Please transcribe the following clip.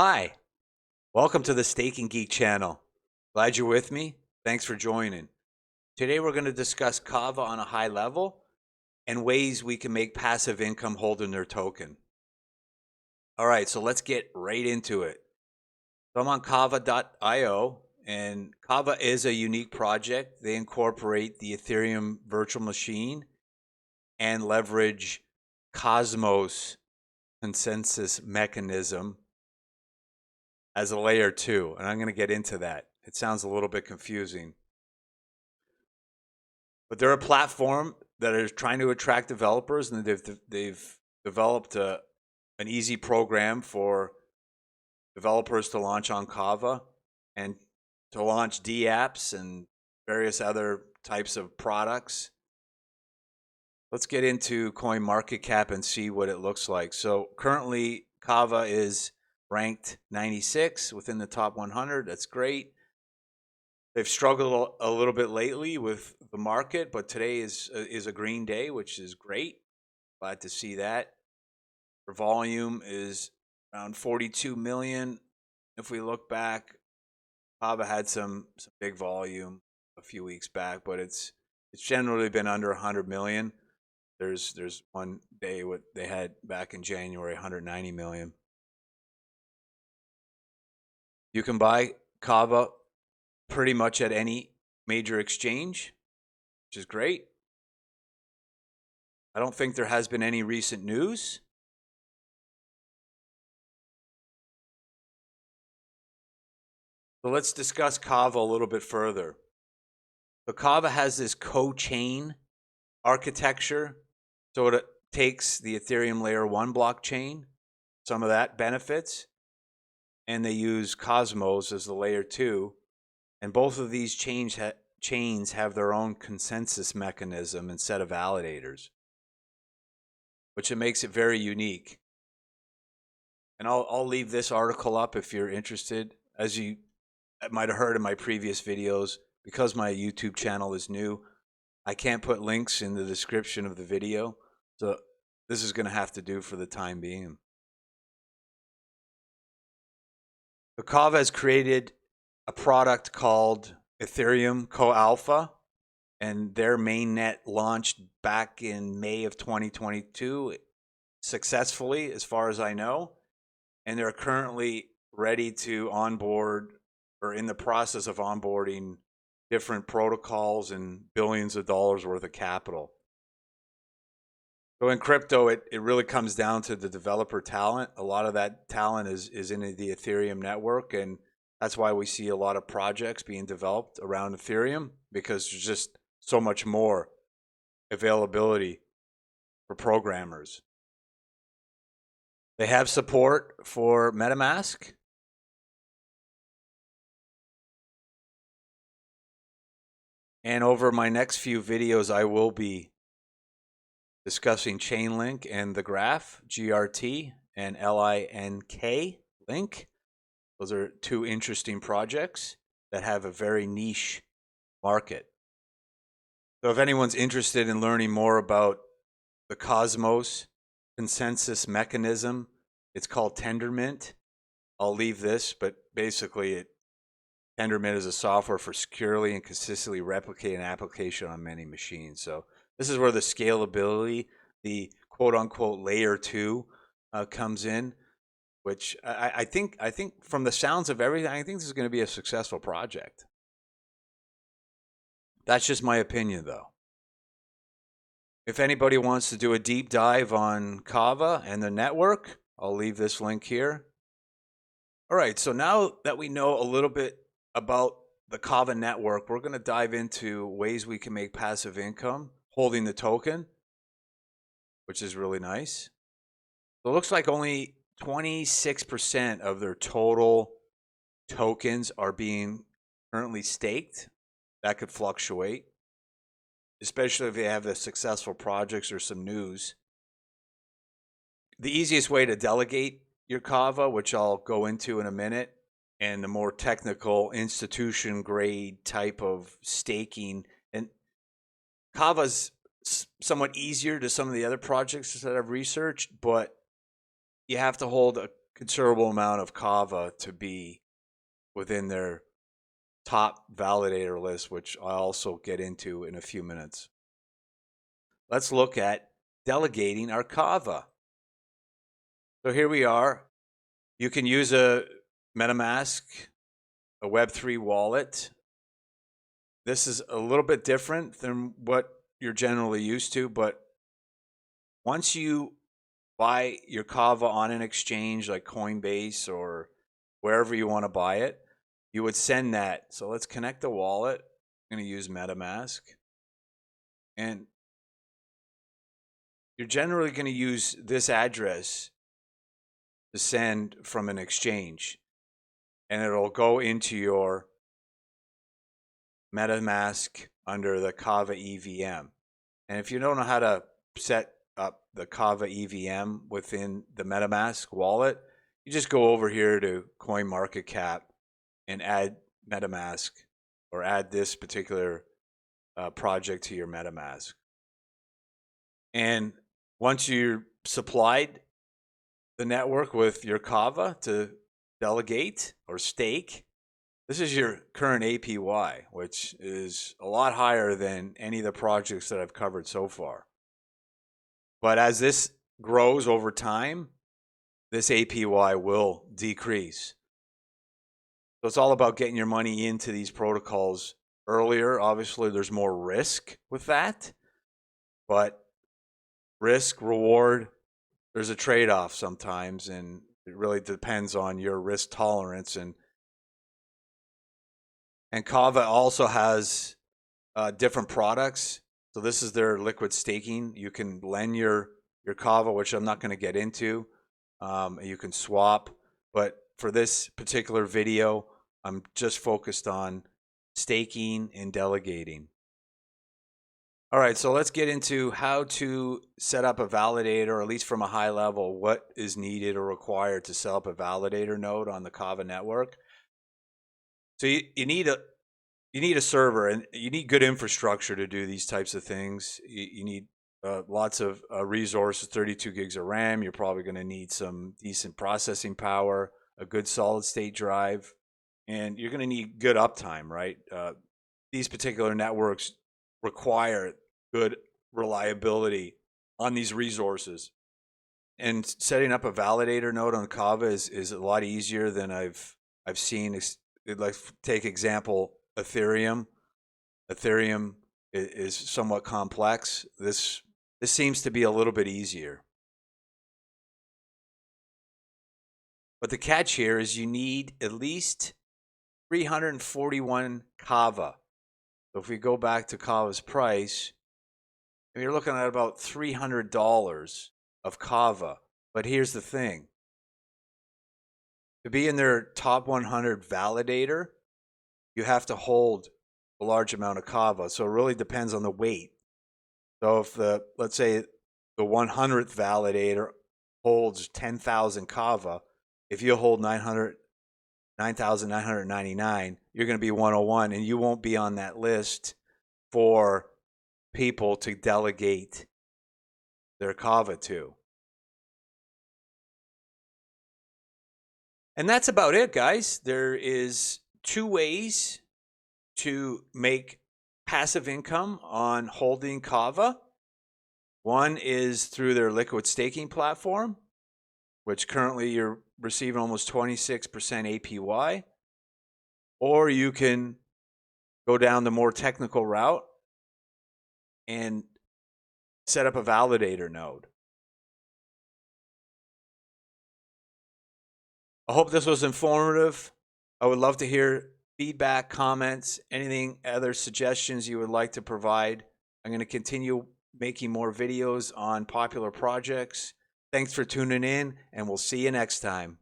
Hi, welcome to the Staking Geek channel. Glad you're with me. Thanks for joining. Today we're going to discuss KAVA on a high level and ways we can make passive income holding their token. All right, so let's get right into it. So I'm on KAVA.io, and KAVA is a unique project. They incorporate the Ethereum virtual machine and leverage Cosmos consensus mechanism as a layer 2, and I'm going to get into that. It sounds a little bit confusing. But they're a platform that is trying to attract developers, and they've developed an easy program for developers to launch on KAVA and to launch dApps and various other types of products. Let's get into CoinMarketCap and see what it looks like. So currently KAVA is ranked 96 within the top 100. That's great. They've struggled a little bit lately with the market, but today is a green day, which is great. Glad to see that. Their volume is around 42 million. If we look back, KAVA had some big volume a few weeks back, but it's generally been under 100 million. There's one day what they had back in January, 190 million. You can buy KAVA pretty much at any major exchange, which is great. I don't think there has been any recent news. So let's discuss KAVA a little bit further. So KAVA has this co-chain architecture. So it takes the Ethereum layer 1 blockchain, some of that benefits, and they use Cosmos as the layer 2. And both of these chains have their own consensus mechanism instead of validators, which it makes it very unique. And I'll leave this article up if you're interested. As you might have heard in my previous videos, because my YouTube channel is new, I can't put links in the description of the video. So this is going to have to do for the time being. So KAVA has created a product called Ethereum Co-Alpha, and their mainnet launched back in May of 2022 successfully, as far as I know. And they're currently ready to onboard, or in the process of onboarding, different protocols and billions of dollars worth of capital. So in crypto, it really comes down to the developer talent. A lot of that talent is in the Ethereum network, and that's why we see a lot of projects being developed around Ethereum, because there's just so much more availability for programmers. They have support for Metamask. And over my next few videos, I will be discussing Chainlink and the Graph, GRT, and LINK link. Those are two interesting projects that have a very niche market. So if anyone's interested in learning more about the Cosmos consensus mechanism, it's called Tendermint. I'll leave this, but basically Tendermint is a software for securely and consistently replicating an application on many machines. So this is where the scalability, the quote-unquote layer 2 comes in, which I think from the sounds of everything, I think this is going to be a successful project. That's just my opinion, though. If anybody wants to do a deep dive on KAVA and the network, I'll leave this link here. All right, so now that we know a little bit about the KAVA network, we're going to dive into ways we can make passive income holding the token, which is really nice. So it looks like only 26% of their total tokens are being currently staked. That could fluctuate, especially if they have the successful projects or some news. The easiest way to delegate your KAVA, which I'll go into in a minute, and the more technical institution grade type of staking, and KAVA's somewhat easier to some of the other projects that I've researched, but you have to hold a considerable amount of KAVA to be within their top validator list, which I'll also get into in a few minutes. Let's look at delegating our KAVA. So here we are. You can use a Metamask, a Web3 wallet. This is a little bit different than what you're generally used to, but once you buy your KAVA on an exchange like Coinbase or wherever you want to buy it, you would send that. So let's connect the wallet. I'm going to use MetaMask. And you're generally going to use this address to send from an exchange. And it'll go into your MetaMask under the KAVA EVM. And if you don't know how to set up the KAVA EVM within the MetaMask wallet, you just go over here to CoinMarketCap and add MetaMask, or add this particular project to your MetaMask. And once you're supplied the network with your KAVA to delegate or stake, this is your current APY, which is a lot higher than any of the projects that I've covered so far. But as this grows over time, this APY will decrease. So it's all about getting your money into these protocols earlier. Obviously, there's more risk with that, but risk, reward, there's a trade-off sometimes, and it really depends on your risk tolerance. And KAVA also has different products. So this is their liquid staking. You can lend your KAVA, which I'm not going to get into. You can swap, but for this particular video, I'm just focused on staking and delegating. All right, so let's get into how to set up a validator, or at least from a high level, what is needed or required to set up a validator node on the KAVA network. So you need a server, and you need good infrastructure to do these types of things. You need lots of resources, 32 gigs of RAM. You're probably going to need some decent processing power, a good solid state drive, and you're going to need good uptime, right? These particular networks require good reliability on these resources. And setting up a validator node on KAVA is a lot easier than I've seen. Like, take example, Ethereum. Ethereum is somewhat complex. This seems to be a little bit easier. But the catch here is you need at least 341 KAVA. So if we go back to KAVA's price, you're looking at about $300 of KAVA. But here's the thing. To be in their top 100 validator, you have to hold a large amount of KAVA. So it really depends on the weight. So if let's say the 100th validator holds 10,000 KAVA, if you hold 9,999, you're going to be 101, and you won't be on that list for people to delegate their KAVA to. And that's about it, guys. There is 2 ways to make passive income on holding KAVA. One is through their liquid staking platform, which currently you're receiving almost 26% APY. Or you can go down the more technical route and set up a validator node. I hope this was informative. I would love to hear feedback, comments, anything, other suggestions you would like to provide. I'm going to continue making more videos on popular projects. Thanks for tuning in, and we'll see you next time.